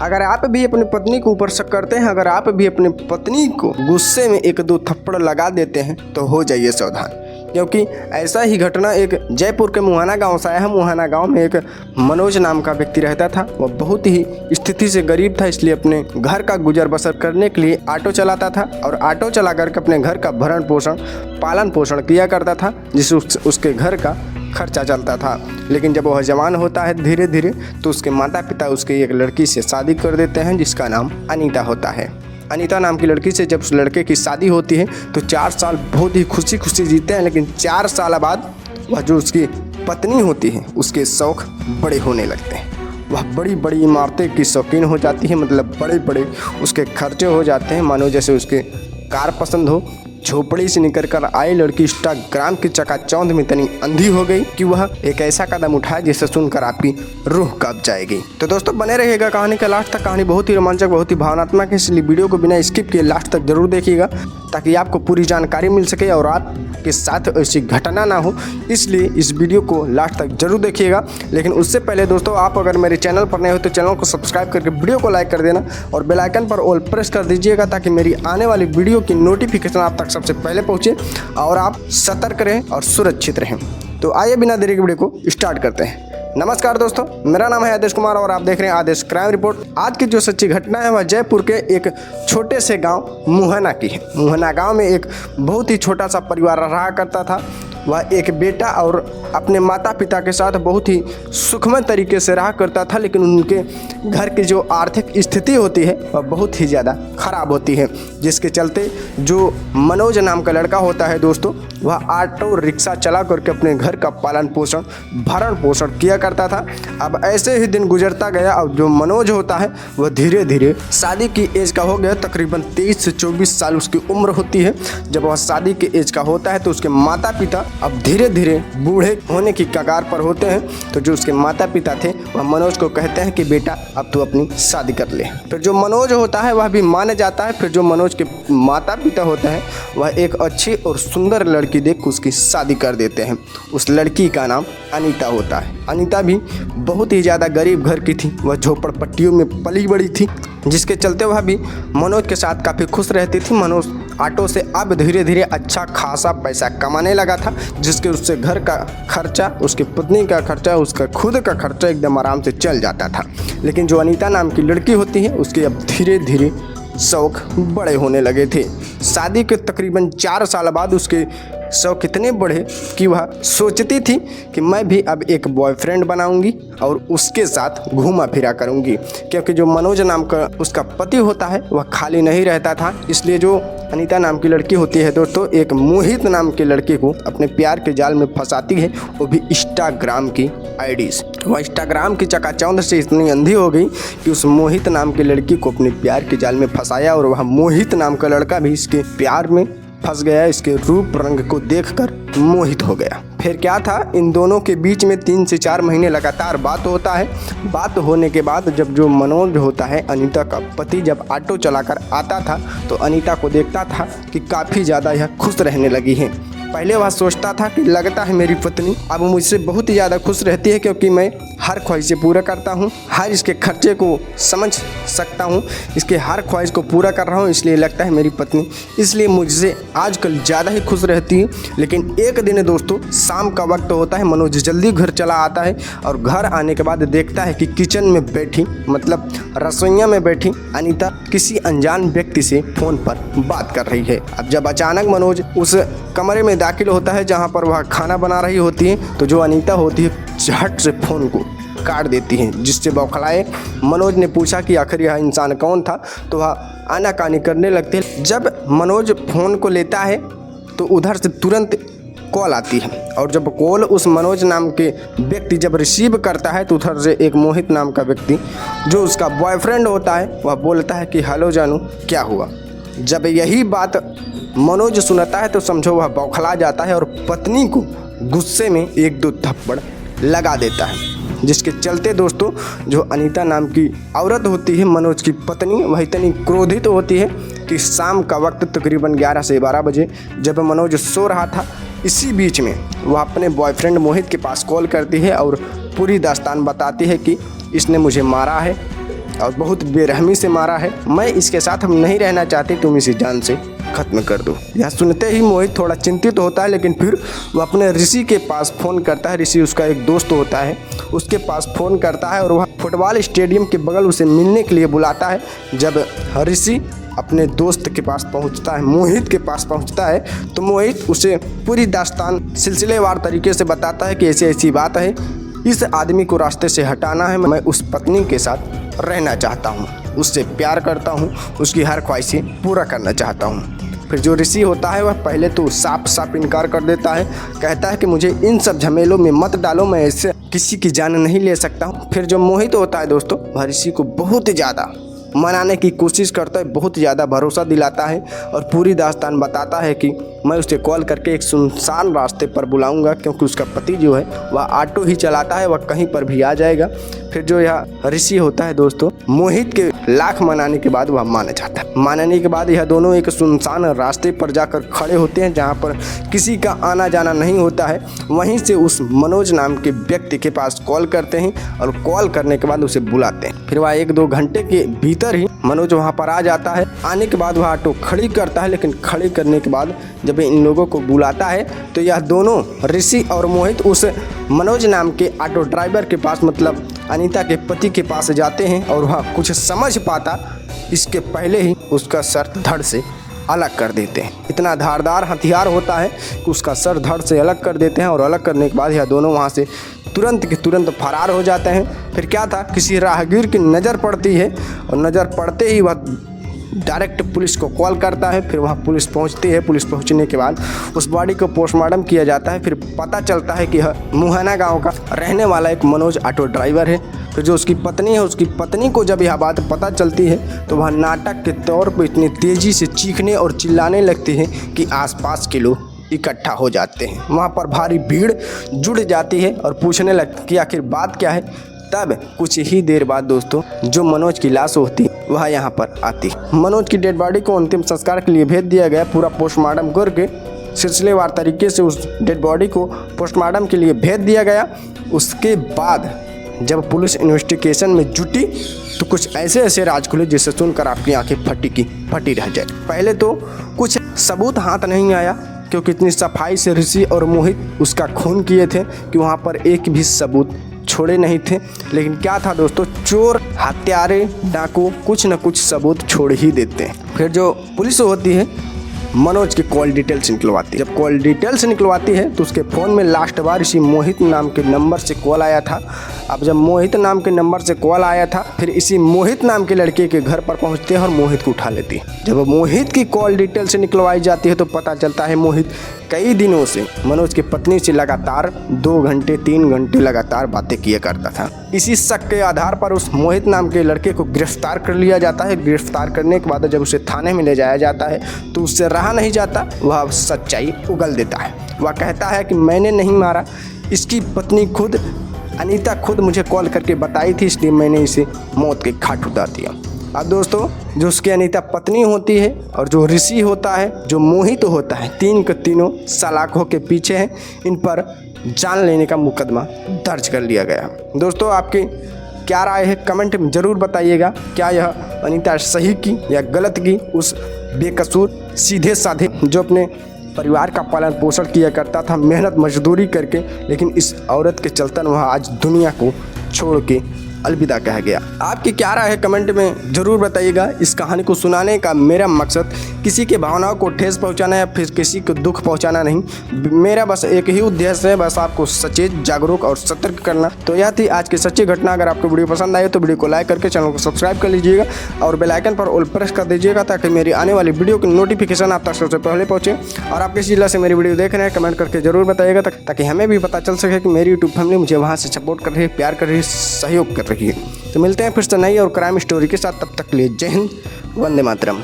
अगर आप भी अपनी पत्नी के ऊपर शक करते हैं, अगर आप भी अपनी पत्नी को गुस्से में एक दो थप्पड़ लगा देते हैं तो हो जाइए सावधान, क्योंकि ऐसा ही घटना एक जयपुर के मुहाना गांव से आया है। मुहाना गांव में एक मनोज नाम का व्यक्ति रहता था। वह बहुत ही स्थिति से गरीब था, इसलिए अपने घर का गुजर बसर करने के लिए ऑटो चलाता था और ऑटो चला करके अपने घर का भरण पोषण पालन पोषण किया करता था, जिससे उसके घर का खर्चा चलता था। लेकिन जब वह जवान होता है धीरे धीरे तो उसके माता पिता उसके एक लड़की से शादी कर देते हैं जिसका नाम अनीता होता है। अनीता नाम की लड़की से जब उस लड़के की शादी होती है तो 4 साल बहुत ही खुशी खुशी जीते हैं। लेकिन 4 साल बाद वह जो उसकी पत्नी होती है उसके शौक़ बड़े होने लगते हैं। वह बड़ी बड़ी इमारतें की शौकीन हो जाती है, मतलब बड़े बड़े उसके खर्चे हो जाते हैं। मानो जैसे उसके कार पसंद हो। झोपड़ी से निकल कर आई लड़की इंस्टाग्राम की चकाचौंध में इतनी अंधी हो गई कि वह एक ऐसा कदम उठाए जिसे सुनकर आपकी रूह कांप जाएगी। तो दोस्तों बने रहिएगा कहानी का लास्ट तक। कहानी बहुत ही रोमांचक, बहुत ही भावनात्मक है, इसलिए वीडियो को बिना स्किप किए लास्ट तक जरूर देखिएगा ताकि आपको पूरी जानकारी मिल सके और आपके साथ ऐसी घटना ना हो, इसलिए इस वीडियो को लास्ट तक जरूर देखिएगा। लेकिन उससे पहले दोस्तों आप अगर मेरे चैनल पर नए हो तो चैनल को सब्सक्राइब करके वीडियो को लाइक कर देना और बेल आइकन पर ऑल प्रेस कर दीजिएगा ताकि मेरी आने वाली वीडियो की नोटिफिकेशन आप तक सबसे पहले पहुंचे और आप सतर्क रहें और सुरक्षित रहें। तो आइए बिना देरी के वीडियो को स्टार्ट करते हैं। नमस्कार दोस्तों, मेरा नाम है आदेश कुमार और आप देख रहे हैं आदेश क्राइम रिपोर्ट। आज की जो सच्ची घटना है वह जयपुर के एक छोटे से गांव मुहाना की है। मुहाना गांव में एक बहुत ही छोटा सा परिवार रहा करता था। वह एक बेटा और अपने माता पिता के साथ बहुत ही सुखमय तरीके से रहा करता था, लेकिन उनके घर की जो आर्थिक स्थिति होती है वह बहुत ही ज़्यादा ख़राब होती है, जिसके चलते जो मनोज नाम का लड़का होता है दोस्तों वह ऑटो रिक्शा चला करके अपने घर का पालन पोषण भरण पोषण किया करता था। अब ऐसे ही दिन गुजरता गया और जो मनोज होता है वह धीरे धीरे शादी की एज का हो गया। तकरीबन 23 से 24 साल उसकी उम्र होती है। जब वह शादी के एज का होता है तो उसके माता पिता अब धीरे धीरे बूढ़े होने की कगार पर होते हैं। तो जो उसके माता पिता थे वह मनोज को कहते हैं कि बेटा अब तू अपनी शादी कर ले। फिर जो मनोज होता है वह भी मान जाता है। फिर जो मनोज के माता पिता होते हैं वह एक अच्छी और सुंदर लड़की देख उसकी शादी कर देते हैं। उस लड़की का नाम अनीता होता है। अनीता भी बहुत ही ज़्यादा गरीब घर की थी। वह झोपड़पट्टियों में पली बड़ी थी, जिसके चलते वह भी मनोज के साथ काफ़ी खुश रहती थी। मनोज ऑटो से अब धीरे धीरे अच्छा खासा पैसा कमाने लगा था, जिसके उससे घर का खर्चा, उसकी पत्नी का खर्चा, उसका खुद का खर्चा एकदम आराम से चल जाता था। लेकिन जो अनीता नाम की लड़की होती है उसके अब धीरे धीरे शौक़ बड़े होने लगे थे। शादी के तकरीबन 4 साल बाद उसके शौक़ इतने बढ़े कि वह सोचती थी कि मैं भी अब एक बॉयफ्रेंड बनाऊंगी और उसके साथ घूमा फिरा करूंगी, क्योंकि जो मनोज नाम का उसका पति होता है वह खाली नहीं रहता था। इसलिए जो अनीता नाम की लड़की होती है दोस्तों एक मोहित नाम के लड़के को अपने प्यार के जाल में फंसाती है, वो भी इंस्टाग्राम की आईडी से। वह इंस्टाग्राम की चकाचौंध से इतनी अंधी हो गई कि उस मोहित नाम की लड़की को अपने प्यार के जाल में फंसाया और वह मोहित नाम का लड़का भी इसके प्यार में फंस गया। इसके रूप रंग को देखकर मोहित हो गया। फिर क्या था, इन दोनों के बीच में 3 से 4 महीने लगातार बात होता है। बात होने के बाद जब जो मनोज होता है अनीता का पति जब ऑटो चलाकर आता था तो अनीता को देखता था कि काफ़ी ज़्यादा यह खुश रहने लगी है। पहले वह सोचता था कि लगता है मेरी पत्नी अब मुझसे बहुत ही ज़्यादा खुश रहती है, क्योंकि मैं हर ख्वाहिशें पूरा करता हूँ, हर इसके खर्चे को समझ सकता हूँ, इसके हर ख्वाहिश को पूरा कर रहा हूँ, इसलिए लगता है मेरी पत्नी इसलिए मुझसे आजकल ज़्यादा ही खुश रहती है। लेकिन एक दिन दोस्तों शाम का वक्त होता है, मनोज जल्दी घर चला आता है और घर आने के बाद देखता है कि किचन में बैठी, मतलब रसोइया में बैठी अनीता किसी अनजान व्यक्ति से फ़ोन पर बात कर रही है। अब जब अचानक मनोज उस कमरे में दाखिल होता है जहाँ पर वह खाना बना रही होती है तो जो अनीता होती है झट से फ़ोन को काट देती है, जिससे बौखलाए मनोज ने पूछा कि आखिर यह इंसान कौन था, तो वह आनाकानी करने लगते हैं। जब मनोज फ़ोन को लेता है तो उधर से तुरंत कॉल आती है और जब कॉल उस मनोज नाम के व्यक्ति जब रिसीव करता है तो उधर से एक मोहित नाम का व्यक्ति जो उसका बॉयफ्रेंड होता है वह बोलता है कि हेलो जानू क्या हुआ। जब यही बात मनोज सुनता है तो समझो वह बौखला जाता है और पत्नी को गुस्से में 1-2 थप्पड़ लगा देता है, जिसके चलते दोस्तों जो अनीता नाम की औरत होती है मनोज की पत्नी वह इतनी क्रोधित होती है कि शाम का वक्त तकरीबन 11 से 12 बजे जब मनोज सो रहा था, इसी बीच में वह अपने बॉयफ्रेंड मोहित के पास कॉल करती है और पूरी दास्तान बताती है कि इसने मुझे मारा है, और बहुत बेरहमी से मारा है। मैं इसके साथ हम नहीं रहना चाहती, तुम इसे जान से खत्म कर दो। यह सुनते ही मोहित थोड़ा चिंतित होता है, लेकिन फिर वो अपने ऋषि के पास फ़ोन करता है। ऋषि उसका एक दोस्त होता है, उसके पास फ़ोन करता है और वह फुटबॉल स्टेडियम के बगल उसे मिलने के लिए बुलाता है। जब ऋषि अपने दोस्त के पास पहुंचता है, मोहित के पास पहुंचता है, तो मोहित उसे पूरी दास्तान सिलसिलेवार तरीके से बताता है कि ऐसी ऐसी बात है, इस आदमी को रास्ते से हटाना है, मैं उस पत्नी के साथ रहना चाहता हूँ, उससे प्यार करता हूँ, उसकी हर ख्वाहिशें पूरा करना चाहता हूँ। फिर जो ऋषि होता है वह पहले तो साफ साफ इनकार कर देता है, कहता है कि मुझे इन सब झमेलों में मत डालो, मैं इससे किसी की जान नहीं ले सकता हूँ। फिर जो मोहित होता है दोस्तों, वह ऋषि को बहुत ज़्यादा मनाने की कोशिश करता है, बहुत ज़्यादा भरोसा दिलाता है और पूरी दास्तान बताता है कि मैं उसे कॉल करके एक सुनसान रास्ते पर बुलाऊंगा, क्योंकि उसका पति जो है वह ऑटो ही चलाता है, वह कहीं पर भी आ जाएगा। फिर जो यह ऋषि होता है दोस्तों, मोहित के लाख मनाने के बाद वह मान जाता है। मानने के बाद यह दोनों एक सुनसान रास्ते पर जाकर खड़े होते हैं, जहाँ पर किसी का आना जाना नहीं होता है। वहीं से उस मनोज नाम के व्यक्ति के पास कॉल करते हैं और कॉल करने के बाद उसे बुलाते हैं। फिर वह 1-2 घंटे के भीतर ही मनोज वहाँ पर आ जाता है। आने के बाद वह ऑटो खड़ी करता है, लेकिन खड़ी करने के बाद जब इन लोगों को बुलाता है तो यह दोनों ऋषि और मोहित उस मनोज नाम के ऑटो ड्राइवर के पास, मतलब अनीता के पति के पास जाते हैं और वह कुछ समझ पाता इसके पहले ही उसका सर धड़ से अलग कर देते हैं। इतना धारदार हथियार होता है कि उसका सर धड़ से अलग कर देते हैं और अलग करने के बाद यह दोनों वहाँ से तुरंत के तुरंत फरार हो जाते हैं। फिर क्या था, किसी राहगीर की नज़र पड़ती है और नज़र पड़ते ही वह डायरेक्ट पुलिस को कॉल करता है। फिर वहाँ पुलिस पहुँचती है। पुलिस पहुँचने के बाद उस बॉडी को पोस्टमार्टम किया जाता है। फिर पता चलता है कि यह मुहाना गांव का रहने वाला एक मनोज ऑटो ड्राइवर है। फिर जो उसकी पत्नी है, उसकी पत्नी को जब यह बात पता चलती है तो वह नाटक के तौर पर इतनी तेज़ी से चीखने और चिल्लाने लगती है कि आसपास के लोग इकट्ठा हो जाते हैं। वहाँ पर भारी भीड़ जुड़ जाती है और पूछने लगती कि आखिर बात क्या है। तब कुछ ही देर बाद दोस्तों, जो मनोज की लाश होती वह यहाँ पर आती। मनोज की डेड बॉडी को अंतिम संस्कार के लिए भेज दिया गया। पूरा पोस्टमार्टम करके सिलसिलेवार तरीके से उस डेड बॉडी को पोस्टमार्टम के लिए भेज दिया गया। उसके बाद जब पुलिस इन्वेस्टिगेशन में जुटी तो कुछ ऐसे ऐसे राज खुले जिसे सुनकर आपकी आंखें फटी रह जाए। पहले तो कुछ सबूत हाथ नहीं आया, क्योंकि इतनी सफाई से ऋषि और मोहित उसका खून किए थे कि वहाँ पर एक भी सबूत छोड़े नहीं थे। लेकिन क्या था दोस्तों, चोर, हत्यारे, डाकू कुछ न कुछ सबूत छोड़ ही देते हैं। फिर जो पुलिस होती है मनोज की कॉल डिटेल्स निकलवाती है। जब कॉल डिटेल्स निकलवाती है तो उसके फ़ोन में लास्ट बार इसी मोहित नाम के नंबर से कॉल आया था। अब जब मोहित नाम के नंबर से कॉल आया था, फिर इसी मोहित नाम के लड़के के घर पर पहुंचते हैं और मोहित को उठा लेती है। जब मोहित की कॉल डिटेल से निकलवाई जाती है तो पता चलता है मोहित कई दिनों से मनोज की पत्नी से लगातार 2 घंटे 3 घंटे लगातार बातें किया करता था। इसी शक के आधार पर उस मोहित नाम के लड़के को गिरफ्तार कर लिया जाता है। गिरफ्तार करने के बाद जब उसे थाने में ले जाया जाता है तो उससे रहा नहीं जाता, वह सच्चाई उगल देता है। वह कहता है कि मैंने नहीं मारा, इसकी पत्नी खुद अनीता खुद मुझे कॉल करके बताई थी, इसलिए मैंने इसे मौत के घाट उतार दिया। अब दोस्तों, जो उसकी अनीता पत्नी होती है और जो ऋषि होता है, जो मोहित होता है, तीन के तीनों सलाखों के पीछे हैं। इन पर जान लेने का मुकदमा दर्ज कर लिया गया। दोस्तों, आपकी क्या राय है कमेंट में ज़रूर बताइएगा। क्या यह अनीता सही की या गलत की? उस बेकसूर सीधे साधे जो अपने परिवार का पालन पोषण किया करता था मेहनत मजदूरी करके, लेकिन इस औरत के चलते वह आज दुनिया को छोड़ के अलविदा कह गया। आपकी क्या राय है कमेंट में ज़रूर बताइएगा। इस कहानी को सुनाने का मेरा मकसद किसी के भावनाओं को ठेस पहुंचाना या फिर किसी को दुख पहुंचाना नहीं। मेरा बस एक ही उद्देश्य है, बस आपको सचेत, जागरूक और सतर्क करना। तो यह थी आज की सच्ची घटना। अगर आपको वीडियो पसंद आए तो वीडियो को लाइक करके चैनल को सब्सक्राइब कर लीजिएगा और बेल आइकन पर ऑल प्रेस कर दीजिएगा, ताकि मेरी आने वाली वीडियो की नोटिफिकेशन आप तक सबसे पहले पहुँचे। और आप किस जिला से मेरी वीडियो देख रहे हैं कमेंट करके ज़रूर बताइएगा, ताकि हमें भी पता चल सके कि मेरी यूट्यूब फैमिली मुझे वहाँ से सपोर्ट कर रही है, प्यार कर रही है, सहयोग कर रही है। तो मिलते हैं फिर से नई और क्राइम स्टोरी के साथ। तब तक के लिए जय हिंद, वंदे मातरम।